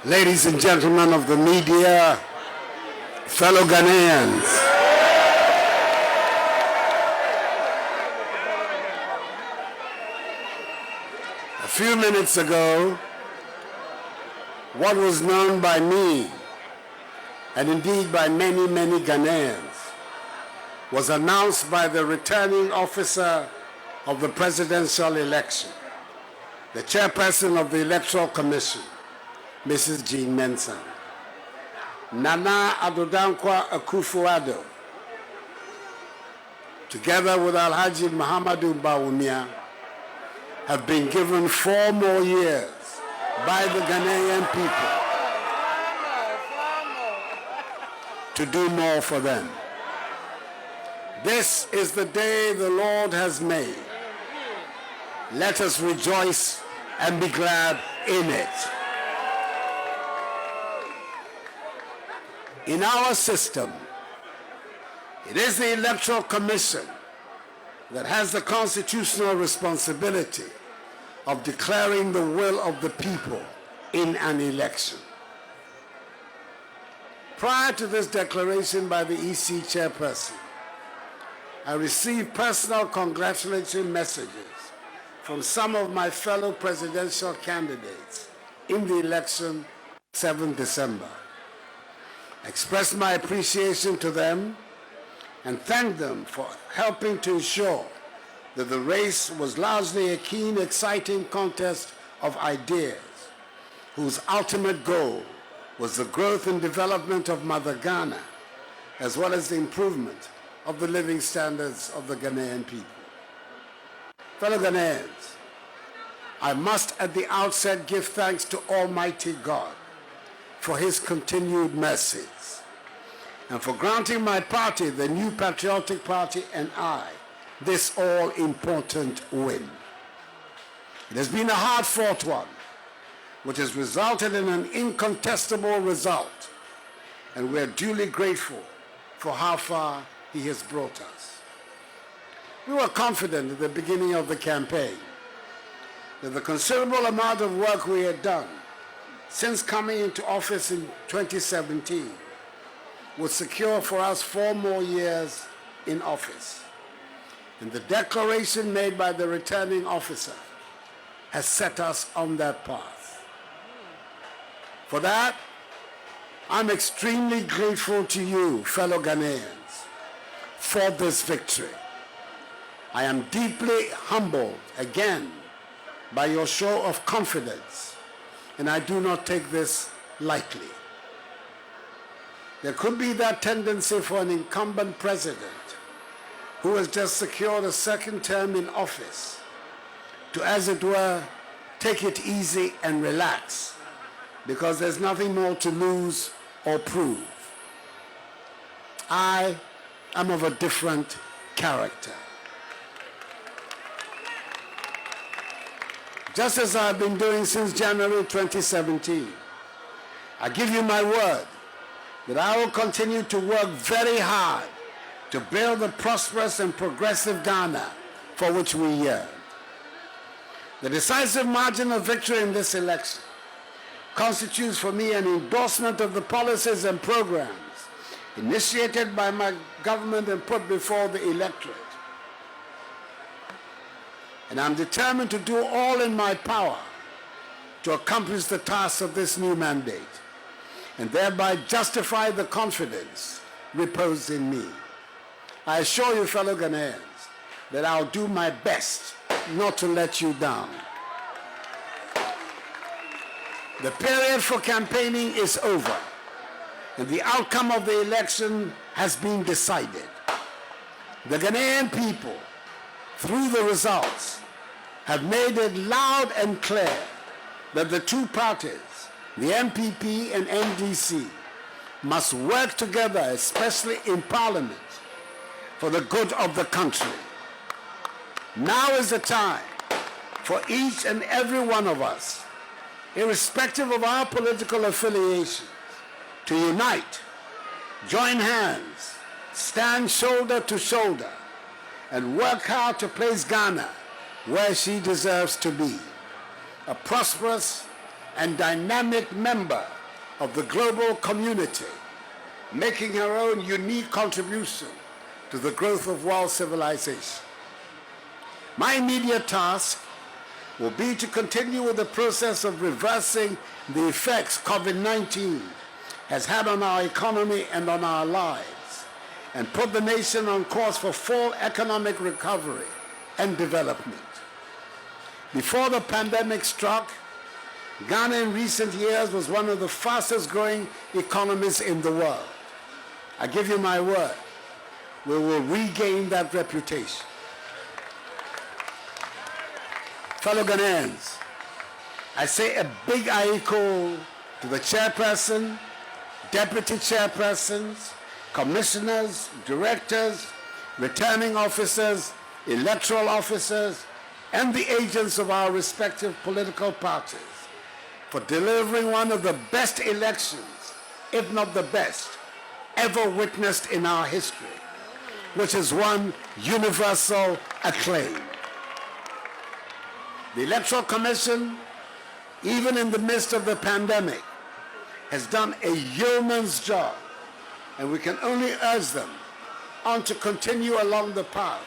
Ladies and gentlemen of the media, fellow Ghanaians, a few minutes ago, what was known by me, and indeed by many Ghanaians, was announced by the returning officer of the presidential election, the chairperson of the Electoral Commission, Mrs. Jean Mensah. Nana Adodankwa Akufo-Addo, together with Alhaji Muhammadu Bawumia, have been given 4 more years by the Ghanaian people to do more for them. This is the day the Lord has made. Let us rejoice and be glad in it. In our system, it is the Electoral Commission that has the constitutional responsibility of declaring the will of the people in an election. Prior to this declaration by the EC chairperson, I received personal congratulatory messages from some of my fellow presidential candidates in the election 7 December. I expressed my appreciation to them and thanked them for helping to ensure that the race was largely a keen, exciting contest of ideas whose ultimate goal was the growth and development of Mother Ghana, as well as the improvement of the living standards of the Ghanaian people. Fellow Ghanaians, I must at the outset give thanks to Almighty God for his continued mercies, and for granting my party, the New Patriotic Party, and I, this all-important win. It has been a hard-fought one, which has resulted in an incontestable result, and we are duly grateful for how far he has brought us. We were confident at the beginning of the campaign that the considerable amount of work we had done since coming into office in 2017 would secure for us 4 more years in office. And the declaration made by the returning officer has set us on that path. For that, I'm extremely grateful to you, fellow Ghanaians, for this victory. I am deeply humbled again by your show of confidence, and I do not take this lightly. There could be that tendency for an incumbent president who has just secured a second term in office to, as it were, take it easy and relax because there's nothing more to lose or prove. I am of a different character. Just as I've been doing since January 2017, I give you my word that I will continue to work very hard to build the prosperous and progressive Ghana for which we yearn. The decisive margin of victory in this election constitutes for me an endorsement of the policies and programs initiated by my government and put before the electorate. And I'm determined to do all in my power to accomplish the task of this new mandate and thereby justify the confidence reposed in me. I assure you, fellow Ghanaians, that I'll do my best not to let you down. The period for campaigning is over, and the outcome of the election has been decided. The Ghanaian people, through the results, have made it loud and clear that the two parties, the MPP and NDC, must work together, especially in Parliament, for the good of the country. Now is the time for each and every one of us, irrespective of our political affiliations, to unite, join hands, stand shoulder to shoulder, and work hard to place Ghana where she deserves to be, a prosperous, and dynamic member of the global community, making her own unique contribution to the growth of world civilization. My immediate task will be to continue with the process of reversing the effects COVID-19 has had on our economy and on our lives, and put the nation on course for full economic recovery and development. Before the pandemic struck, Ghana in recent years was one of the fastest growing economies in the world. I give you my word, we will regain that reputation. Fellow Ghanaians, I say a big aiko to the chairperson, deputy chairpersons, commissioners, directors, returning officers, electoral officers, and the agents of our respective political parties for delivering one of the best elections, if not the best, ever witnessed in our history, which has won universal acclaim. The Electoral Commission, even in the midst of the pandemic, has done a yeoman's job, and we can only urge them on to continue along the path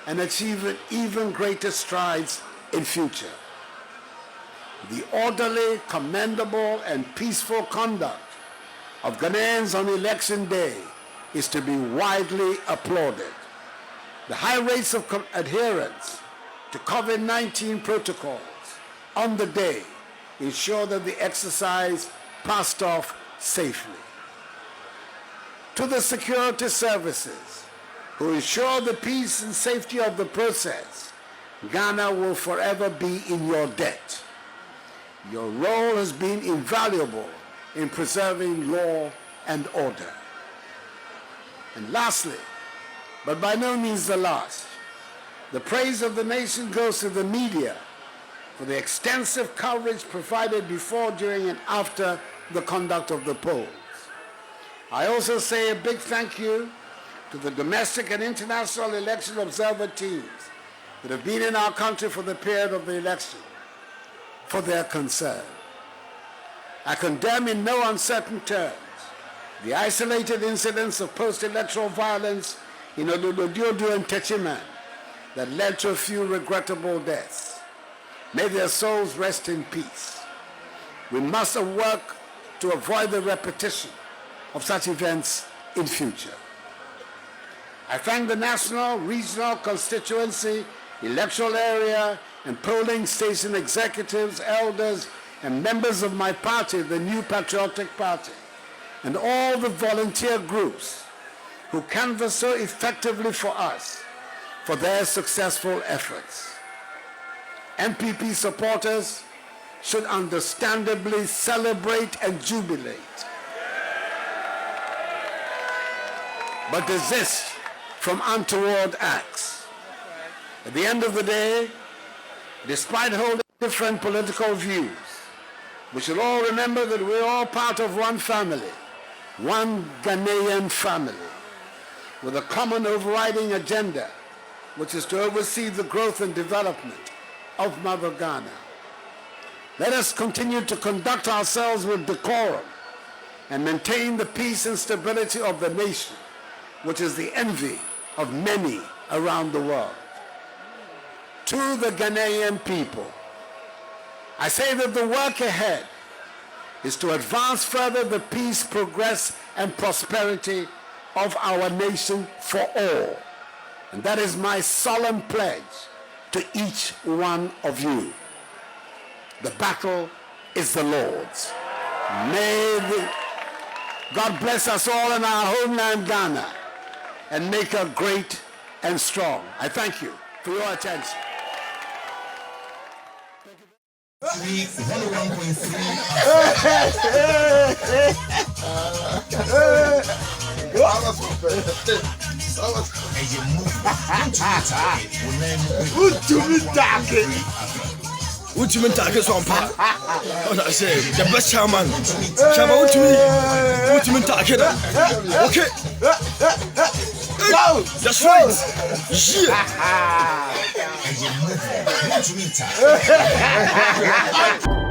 and achieve even greater strides in future. The orderly, commendable, and peaceful conduct of Ghanaians on election day is to be widely applauded. The high rates of adherence to COVID-19 protocols on the day ensure that the exercise passed off safely. To the security services who ensure the peace and safety of the process, Ghana will forever be in your debt. Your role has been invaluable in preserving law and order. And lastly, but by no means the last, the praise of the nation goes to the media for the extensive coverage provided before, during, and after the conduct of the polls. I also say a big thank you to the domestic and international election observer teams that have been in our country for the period of the election for their concern. I condemn in no uncertain terms the isolated incidents of post-electoral violence in Olulodiodo and Techiman that led to a few regrettable deaths. May their souls rest in peace. We must work to avoid the repetition of such events in future. I thank the national, regional, constituency, electoral area, and polling station executives, elders, and members of my party, the New Patriotic Party, and all the volunteer groups who canvass so effectively for us for their successful efforts. NPP supporters should understandably celebrate and jubilate, but desist from untoward acts. At the end of the day, despite holding different political views, we should all remember that we're all part of one family, one Ghanaian family, with a common overriding agenda, which is to oversee the growth and development of Mother Ghana. Let us continue to conduct ourselves with decorum and maintain the peace and stability of the nation, which is the envy of many around the world. To the Ghanaian people, I say that the work ahead is to advance further the peace, progress, and prosperity of our nation for all. And that is my solemn pledge to each one of you. The battle is the Lord's. God bless us all in our homeland, Ghana, and make her great and strong. I thank you for your attention. Wontumi take so ampa. I say the best chairman. Chairman Wontumi take that. Okay. No, that's right. Yeah.